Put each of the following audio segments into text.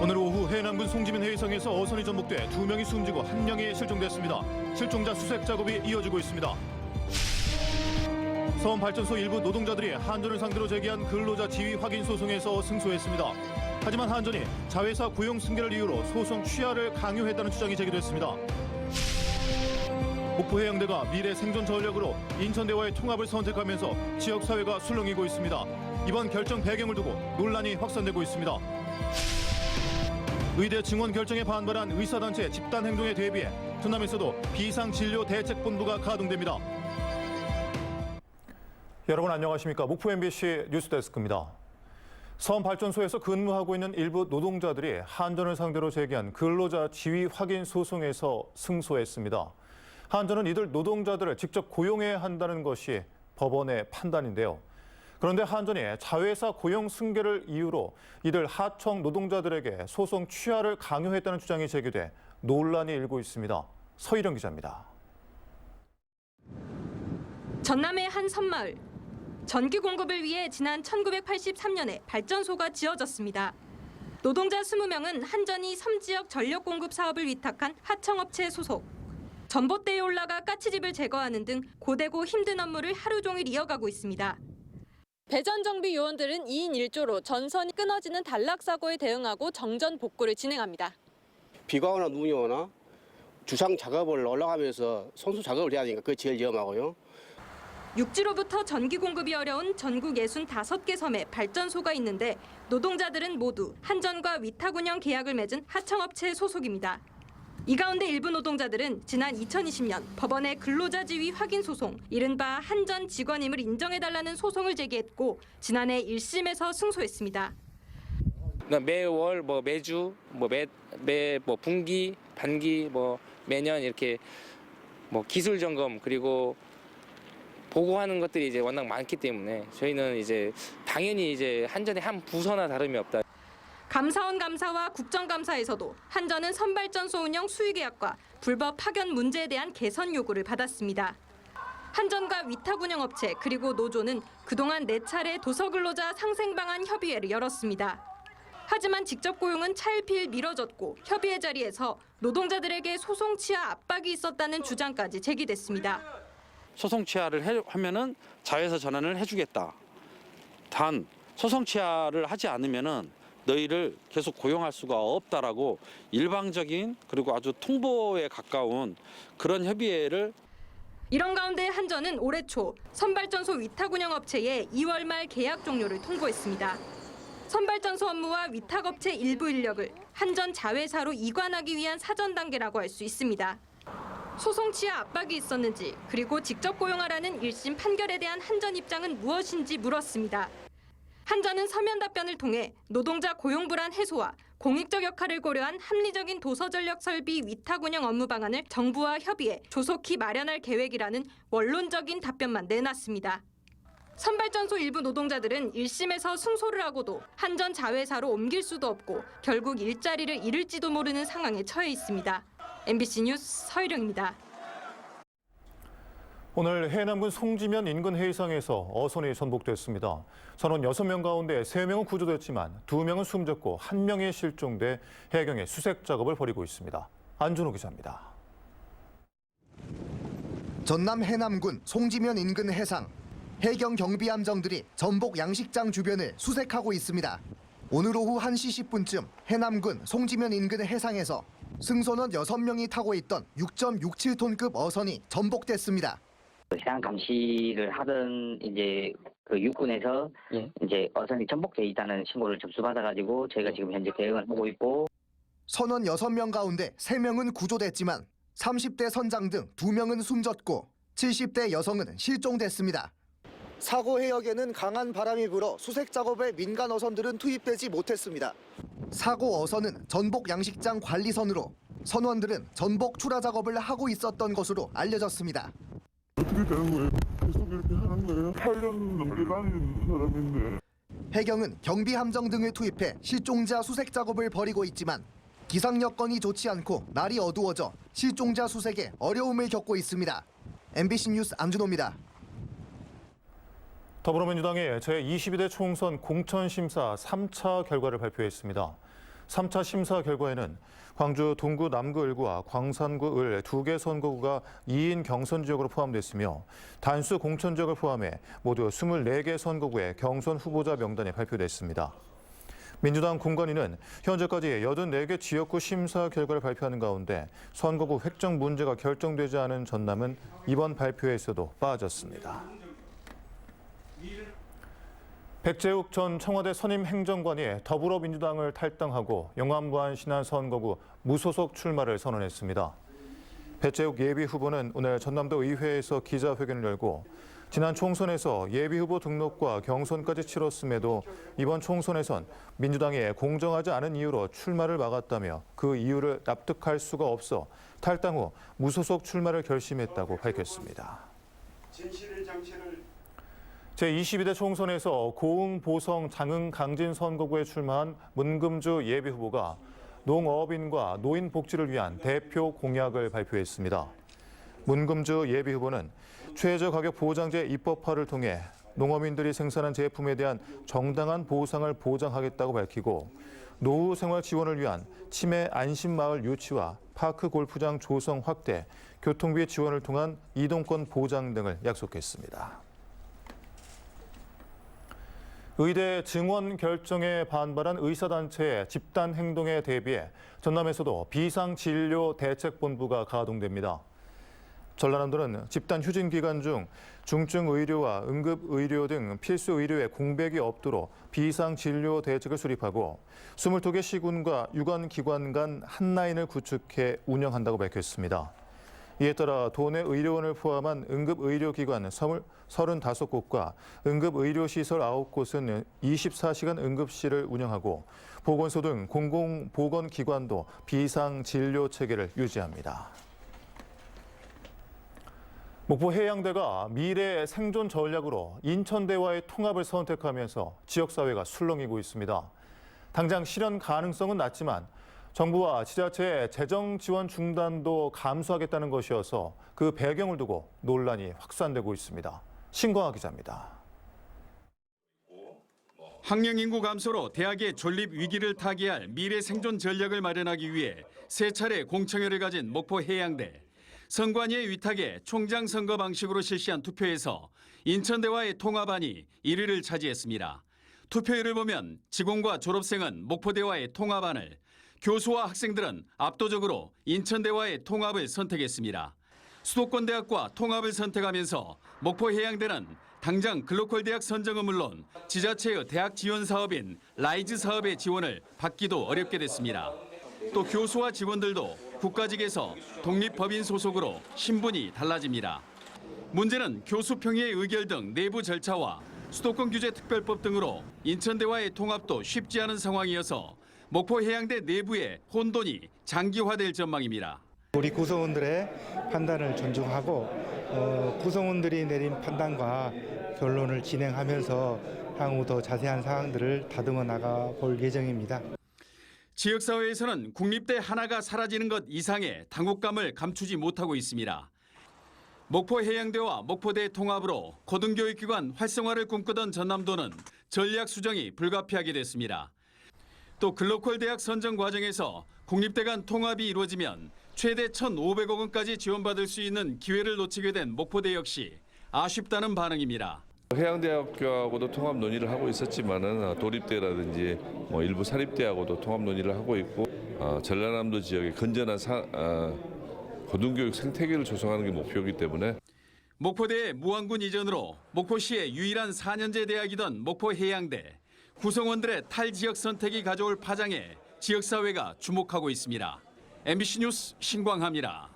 오늘 오후 해남군 송지면 해의성에서 어선이 전복돼 2명이 숨지고 1명이 실종됐습니다. 실종자 수색 작업이 이어지고 있습니다. 서원발전소 일부 노동자들이 한전을 상대로 제기한 근로자 지위 확인 소송에서 승소했습니다. 하지만 한전이 자회사 고용 승계를 이유로 소송 취하를 강요했다는 주장이 제기됐습니다. 목포해양대가 미래 생존 전략으로 인천대와의 통합을 선택하면서 지역사회가 술렁이고 있습니다. 이번 결정 배경을 두고 논란이 확산되고 있습니다. 의대 증원 결정에 반발한 의사단체 집단 행동에 대비해 전남에서도 비상진료대책본부가 가동됩니다. 여러분 안녕하십니까? 목포 MBC 뉴스데스크입니다. 서원발전소에서 근무하고 있는 일부 노동자들이 한전을 상대로 제기한 근로자 지위 확인 소송에서 승소했습니다. 한전은 이들 노동자들을 직접 고용해야 한다는 것이 법원의 판단인데요. 그런데 한전이 자회사 고용 승계를 이유로 이들 하청 노동자들에게 소송 취하를 강요했다는 주장이 제기돼 논란이 일고 있습니다. 서희령 기자입니다. 전남의 한 섬마을. 전기 공급을 위해 지난 1983년에 발전소가 지어졌습니다. 노동자 20명은 한전이 섬 지역 전력 공급 사업을 위탁한 하청업체 소속. 전봇대에 올라가 가스집을 제거하는 등 고되고 힘든 업무를 하루 종일 이어가고 있습니다. 배전 정비 요원들은 2인 1조로 전선이 끊어지는 단락 사고에 대응하고 정전 복구를 진행합니다. 비가 오나 눈이 오나 주상 작업을 올라가면서 손수 작업을 해야 되니까 그게 제일 위험하고요. 육지로부터 전기 공급이 어려운 전국 65개 섬에 발전소가 있는데 노동자들은 모두 한전과 위탁 운영 계약을 맺은 하청업체 소속입니다. 이 가운데 일부 노동자들은 지난 2020년 법원에 근로자 지위 확인 소송, 이른바 한전 직원임을 인정해달라는 소송을 제기했고 지난해 1심에서 승소했습니다. 매월, 매주, 매 분기, 반기, 매년 이렇게 기술 점검 그리고 보고하는 것들이 이제 워낙 많기 때문에 저희는 이제 당연히 이제 한전의 한 부서나 다름이 없다. 감사원 감사와 국정감사에서도 한전은 선발전소 운영 수의계약과 불법 파견 문제에 대한 개선 요구를 받았습니다. 한전과 위탁 운영업체 그리고 노조는 그동안 4차례 도서근로자 상생방안 협의회를 열었습니다. 하지만 직접 고용은 차일피일 미뤄졌고 협의회 자리에서 노동자들에게 소송 취하 압박이 있었다는 주장까지 제기됐습니다. 소송 취하를 하면은 자회사 전환을 해주겠다. 단 소송 취하를 하지 않으면은 너희를 계속 고용할 수가 없다라고 일방적인 그리고 아주 통보에 가까운 그런 협의회를. 이런 가운데 한전은 올해 초 선발전소 위탁 운영업체에 2월 말 계약 종료를 통보했습니다. 선발전소 업무와 위탁업체 일부 인력을 한전 자회사로 이관하기 위한 사전 단계라고 할 수 있습니다. 소송 취하 압박이 있었는지 그리고 직접 고용하라는 1심 판결에 대한 한전 입장은 무엇인지 물었습니다. 한전은 서면 답변을 통해 노동자 고용 불안 해소와 공익적 역할을 고려한 합리적인 도서전력 설비 위탁 운영 업무 방안을 정부와 협의해 조속히 마련할 계획이라는 원론적인 답변만 내놨습니다. 선발전소 일부 노동자들은 1심에서 승소를 하고도 한전 자회사로 옮길 수도 없고 결국 일자리를 잃을지도 모르는 상황에 처해 있습니다. MBC 뉴스 서희령입니다. 오늘 해남군 송지면 인근 해의성에서 어선이 전복됐습니다. 선원 6명 가운데 3명은 구조됐지만 2명은 숨졌고 1명이 실종돼 해경에 수색 작업을 벌이고 있습니다. 안준호 기자입니다. 전남 해남군 송지면 인근 해상. 해경 경비 함정들이 전복 양식장 주변을 수색하고 있습니다. 오늘 오후 1시 10분쯤 해남군 송지면 인근 해상에서 승선원 6명이 타고 있던 6.67톤급 어선이 전복됐습니다. 해상 감시를 하던 이제 그 육군에서 이제 어선이 전복돼 있다는 신고를 접수받아가지고 저희가 지금 현재 대응을 하고 있고. 선원 6명 가운데 3명은 구조됐지만 30대 선장 등 2명은 숨졌고 70대 여성은 실종됐습니다. 사고 해역에는 강한 바람이 불어 수색 작업에 민간 어선들은 투입되지 못했습니다. 사고 어선은 전복 양식장 관리선으로 선원들은 전복 출하 작업을 하고 있었던 것으로 알려졌습니다. 어떻게 되는 거예요? 계속 이렇게 하는 거예요? 8년 넘게 다니는 사람인데. 해경은 경비 함정 등을 투입해 실종자 수색 작업을 벌이고 있지만 기상 여건이 좋지 않고 날이 어두워져 실종자 수색에 어려움을 겪고 있습니다. MBC 뉴스 안준호입니다. 더불어민주당이 제22대 총선 공천심사 3차 결과를 발표했습니다. 3차 심사 결과에는 광주 동구 남구을구와 광산구 을 2개 선거구가 2인 경선 지역으로 포함됐으며 단수 공천 지역을 포함해 모두 24개 선거구의 경선 후보자 명단이 발표됐습니다. 민주당 공관위는 현재까지 84개 지역구 심사 결과를 발표하는 가운데 선거구 획정 문제가 결정되지 않은 전남은 이번 발표에서도 빠졌습니다. 백재욱 전 청와대 선임 행정관이 더불어민주당을 탈당하고 영암부안 신안 선거구 무소속 출마를 선언했습니다. 백재욱 예비후보는 오늘 전남도 의회에서 기자회견을 열고 지난 총선에서 예비후보 등록과 경선까지 치렀음에도 이번 총선에선 민주당이 공정하지 않은 이유로 출마를 막았다며 그 이유를 납득할 수가 없어 탈당 후 무소속 출마를 결심했다고 밝혔습니다. 제22대 총선에서 고흥, 보성, 장흥, 강진 선거구에 출마한 문금주 예비후보가 농어업인과 노인 복지를 위한 대표 공약을 발표했습니다. 문금주 예비후보는 최저가격 보장제 입법화를 통해 농어민들이 생산한 제품에 대한 정당한 보상을 보장하겠다고 밝히고 노후 생활 지원을 위한 치매 안심마을 유치와 파크 골프장 조성 확대, 교통비 지원을 통한 이동권 보장 등을 약속했습니다. 의대 증원 결정에 반발한 의사단체의 집단 행동에 대비해 전남에서도 비상진료대책본부가 가동됩니다. 전라남도는 집단 휴진 기간 중 중증 의료와 응급 의료 등 필수 의료에 공백이 없도록 비상진료 대책을 수립하고 22개 시군과 유관기관 간 한라인을 구축해 운영한다고 밝혔습니다. 이에 따라 도내 의료원을 포함한 응급의료기관 35곳과 응급의료시설 9곳은 24시간 응급실을 운영하고 보건소 등 공공보건기관도 비상진료체계를 유지합니다. 목포 해양대가 미래 생존 전략으로 인천대와의 통합을 선택하면서 지역사회가 술렁이고 있습니다. 당장 실현 가능성은 낮지만 정부와 지자체의 재정 지원 중단도 감수하겠다는 것이어서 그 배경을 두고 논란이 확산되고 있습니다. 신광하 기자입니다. 학령 인구 감소로 대학의 존립 위기를 타개할 미래 생존 전략을 마련하기 위해 세 차례 공청회를 가진 목포 해양대. 선관위의 위탁에 총장 선거 방식으로 실시한 투표에서 인천대와의 통합안이 1위를 차지했습니다. 투표율을 보면 직원과 졸업생은 목포대와의 통합안을, 교수와 학생들은 압도적으로 인천대와의 통합을 선택했습니다. 수도권 대학과 통합을 선택하면서 목포 해양대는 당장 글로컬 대학 선정은 물론 지자체의 대학 지원 사업인 라이즈 사업의 지원을 받기도 어렵게 됐습니다. 또 교수와 직원들도 국가직에서 독립법인 소속으로 신분이 달라집니다. 문제는 교수 평의의 의결 등 내부 절차와 수도권 규제 특별법 등으로 인천대와의 통합도 쉽지 않은 상황이어서 목포 해양대 내부의 혼돈이 장기화될 전망입니다. 우리 구성원들의 판단을 존중하고 구성원들이 내린 판단과 결론을 진행하면서 향후 더 자세한 사항들을 다듬어 나가 볼 예정입니다. 지역사회에서는 국립대 하나가 사라지는 것 이상의 당혹감을 감추지 못하고 있습니다. 목포 해양대와 목포대 통합으로 고등교육기관 활성화를 꿈꾸던 전남도는 전략 수정이 불가피하게 됐습니다. 또 글로컬 대학 선정 과정에서 국립대 간 통합이 이루어지면 최대 1,500억 원까지 지원받을 수 있는 기회를 놓치게 된 목포대 역시 아쉽다는 반응입니다. 해양대학교하고도 통합 논의를 하고 있었지만은 도립대라든지 일부 사립대하고도 통합 논의를 하고 있고 전라남도 지역의 건전한 고등교육 생태계를 조성하는 게 목표이기 때문에 목포대의 무안군 이전으로 목포시의 유일한 4년제 대학이던 목포 해양대. 구성원들의 탈지역 선택이 가져올 파장에 지역사회가 주목하고 있습니다. MBC 뉴스 신광하입니다.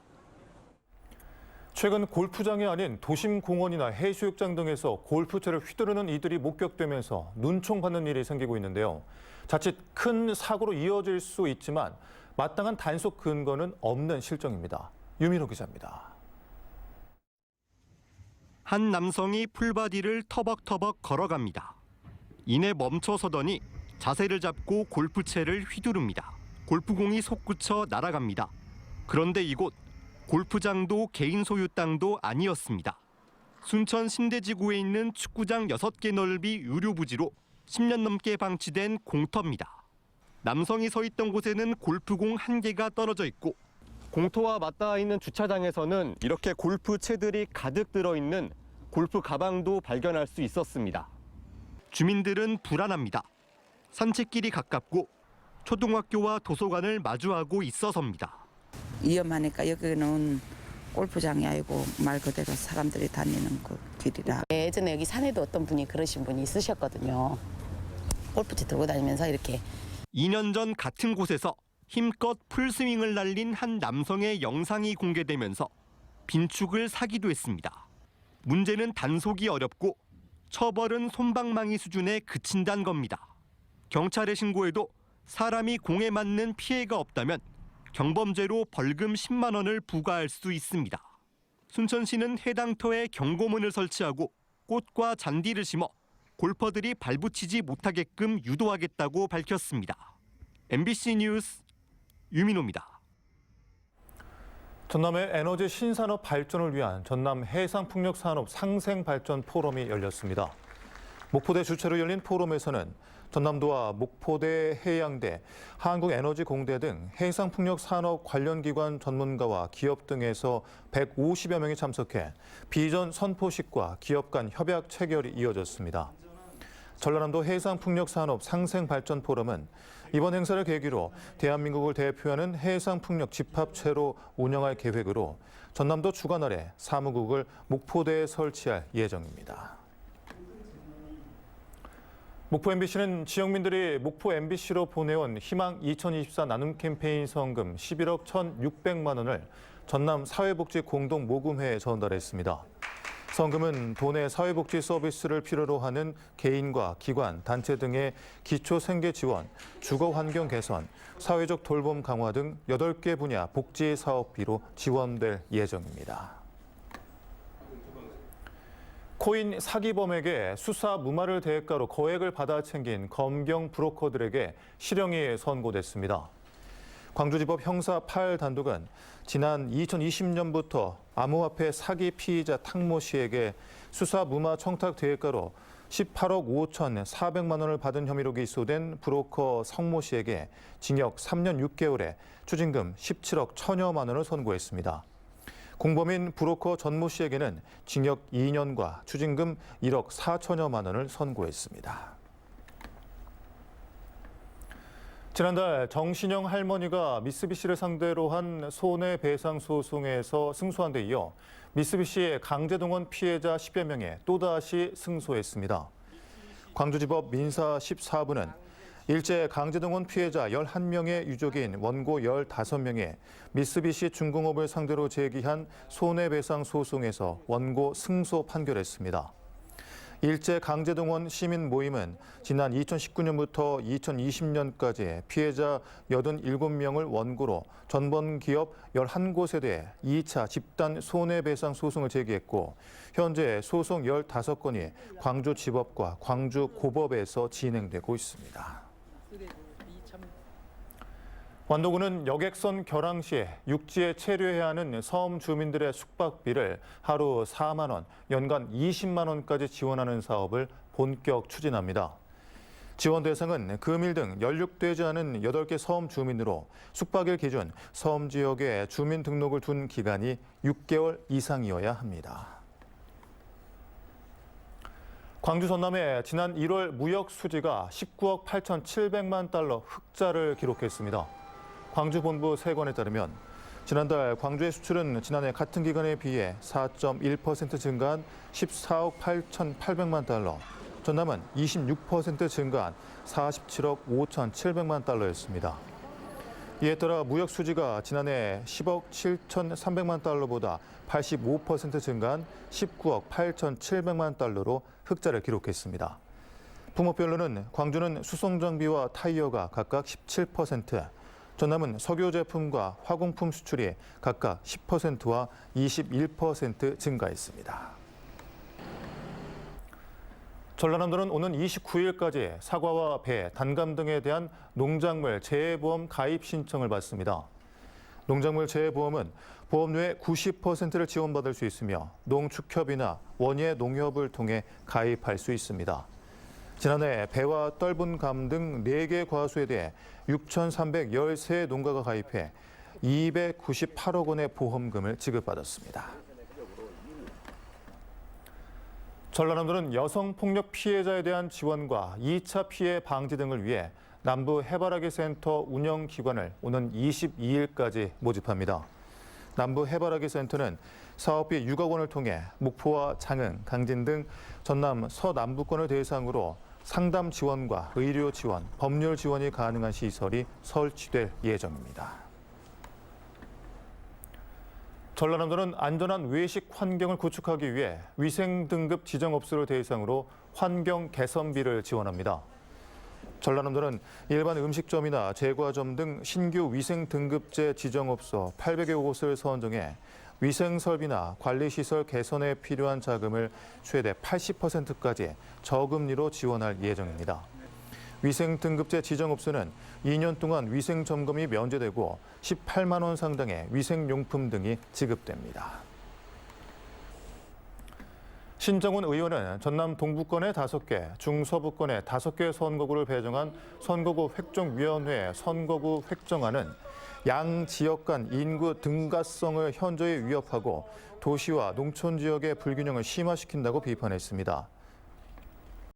최근 골프장이 아닌 도심 공원이나 해수욕장 등에서 골프채를 휘두르는 이들이 목격되면서 눈총받는 일이 생기고 있는데요. 자칫 큰 사고로 이어질 수 있지만 마땅한 단속 근거는 없는 실정입니다. 유민호 기자입니다. 한 남성이 풀바디를 터벅터벅 걸어갑니다. 이내 멈춰서더니 자세를 잡고 골프채를 휘두릅니다. 골프공이 솟구쳐 날아갑니다. 그런데 이곳 골프장도 개인 소유 땅도 아니었습니다. 순천 신대지구에 있는 축구장 6개 넓이 유료 부지로 10년 넘게 방치된 공터입니다. 남성이 서 있던 곳에는 골프공 1개가 떨어져 있고 공터와 맞닿아 있는 주차장에서는 이렇게 골프채들이 가득 들어있는 골프 가방도 발견할 수 있었습니다. 주민들은 불안합니다. 산책길이 가깝고 초등학교와 도서관을 마주하고 있어서입니다. 위험하니까 여기는 골프장이 아니고 말 그대로 사람들이 다니는 그 길이라. 예전에 여기 산에도 어떤 분이 그러신 분이 있으셨거든요. 골프채 들고 다니면서 이렇게. 2년 전 같은 곳에서 힘껏 풀스윙을 날린 한 남성의 영상이 공개되면서 빈축을 사기도 했습니다. 문제는 단속이 어렵고 처벌은 솜방망이 수준에 그친다는 겁니다. 경찰에 신고해도 사람이 공에 맞는 피해가 없다면 경범죄로 벌금 10만 원을 부과할 수 있습니다. 순천시는 해당 터에 경고문을 설치하고 꽃과 잔디를 심어 골퍼들이 발붙이지 못하게끔 유도하겠다고 밝혔습니다. MBC 뉴스 유민호입니다. 전남의 에너지 신산업 발전을 위한 전남 해상풍력산업 상생발전 포럼이 열렸습니다. 목포대 주최로 열린 포럼에서는 전남도와 목포대, 해양대, 한국에너지공대 등 해상풍력산업 관련 기관 전문가와 기업 등에서 150여 명이 참석해 비전 선포식과 기업 간 협약 체결이 이어졌습니다. 전라남도 해상풍력산업 상생발전 포럼은 이번 행사를 계기로 대한민국을 대표하는 해상풍력 집합체로 운영할 계획으로 전남도 주관 아래 사무국을 목포대에 설치할 예정입니다. 목포 MBC는 지역민들이 목포 MBC로 보내온 희망 2024 나눔 캠페인 성금 11억 1,600만 원을 전남 사회복지공동모금회에 전달했습니다. 성금은 도내 사회복지 서비스를 필요로 하는 개인과 기관, 단체 등의 기초 생계 지원, 주거 환경 개선, 사회적 돌봄 강화 등 8개 분야 복지 사업비로 지원될 예정입니다. 코인 사기범에게 수사 무마를 대가로 거액을 받아 챙긴 검경 브로커들에게 실형이 선고됐습니다. 광주지법 형사 8단독은 지난 2020년부터 암호화폐 사기 피의자 탕모 씨에게 수사 무마 청탁 대가로 18억 5,400만 원을 받은 혐의로 기소된 브로커 성모 씨에게 징역 3년 6개월에 추징금 17억 1천여만 원을 선고했습니다. 공범인 브로커 전모 씨에게는 징역 2년과 추징금 1억 4천여만 원을 선고했습니다. 지난달 정신영 할머니가 미쓰비시를 상대로 한 손해배상 소송에서 승소한 데 이어 미쓰비시의 강제동원 피해자 10여 명에 또다시 승소했습니다. 광주지법 민사 14부는 일제 강제동원 피해자 11명의 유족인 원고 15명에 미쓰비시 중공업을 상대로 제기한 손해배상 소송에서 원고 승소 판결했습니다. 일제 강제동원 시민 모임은 지난 2019년부터 2020년까지 피해자 87명을 원고로 전번 기업 11곳에 대해 2차 집단 손해배상 소송을 제기했고 현재 소송 15건이 광주지법과 광주고법에서 진행되고 있습니다. 완도군은 여객선 결항 시에 육지에 체류해야 하는 섬 주민들의 숙박비를 하루 4만 원, 연간 20만 원까지 지원하는 사업을 본격 추진합니다. 지원 대상은 금일 등 연륙되지 않은 8개 섬 주민으로 숙박일 기준 섬 지역에 주민 등록을 둔 기간이 6개월 이상이어야 합니다. 광주 전남의 지난 1월 무역 수지가 19억 8,700만 달러 흑자를 기록했습니다. 광주 본부 세관에 따르면 지난달 광주의 수출은 지난해 같은 기간에 비해 4.1% 증가한 14억 8,800만 달러, 전남은 26% 증가한 47억 5,700만 달러였습니다. 이에 따라 무역 수지가 지난해 10억 7,300만 달러보다 85% 증가한 19억 8,700만 달러로 흑자를 기록했습니다. 품목별로는 광주는 수송장비와 타이어가 각각 17%, 전남은 석유 제품과 화공품 수출이 각각 10%와 21% 증가했습니다. 전라남도는 오는 29일까지 사과와 배, 단감 등에 대한 농작물 재해보험 가입 신청을 받습니다. 농작물 재해보험은 보험료의 90%를 지원받을 수 있으며 농축협이나 원예 농협을 통해 가입할 수 있습니다. 지난해 배와 떫은 감 등 4개 과수에 대해 6,313 농가가 가입해 298억 원의 보험금을 지급받았습니다. 전라남도는 여성폭력 피해자에 대한 지원과 2차 피해 방지 등을 위해 남부 해바라기 센터 운영기관을 오는 22일까지 모집합니다. 남부 해바라기 센터는 사업비 6억 원을 통해 목포와 장흥, 강진 등 전남 서남부권을 대상으로 상담 지원과 의료 지원, 법률 지원이 가능한 시설이 설치될 예정입니다. 전라남도는 안전한 외식 환경을 구축하기 위해 위생 등급 지정업소를 대상으로 환경 개선비를 지원합니다. 전라남도는 일반 음식점이나 제과점 등 신규 위생 등급제 지정업소 800여 곳을 선정해 위생 설비나 관리 시설 개선에 필요한 자금을 최대 80%까지 저금리로 지원할 예정입니다. 위생 등급제 지정업소는 2년 동안 위생 점검이 면제되고 18만 원 상당의 위생용품 등이 지급됩니다. 신정훈 의원은 전남 동부권의 5개, 중서부권의 5개 선거구를 배정한 선거구 획정위원회 선거구 획정안은 양 지역 간 인구 등가성을 현저히 위협하고 도시와 농촌 지역의 불균형을 심화시킨다고 비판했습니다.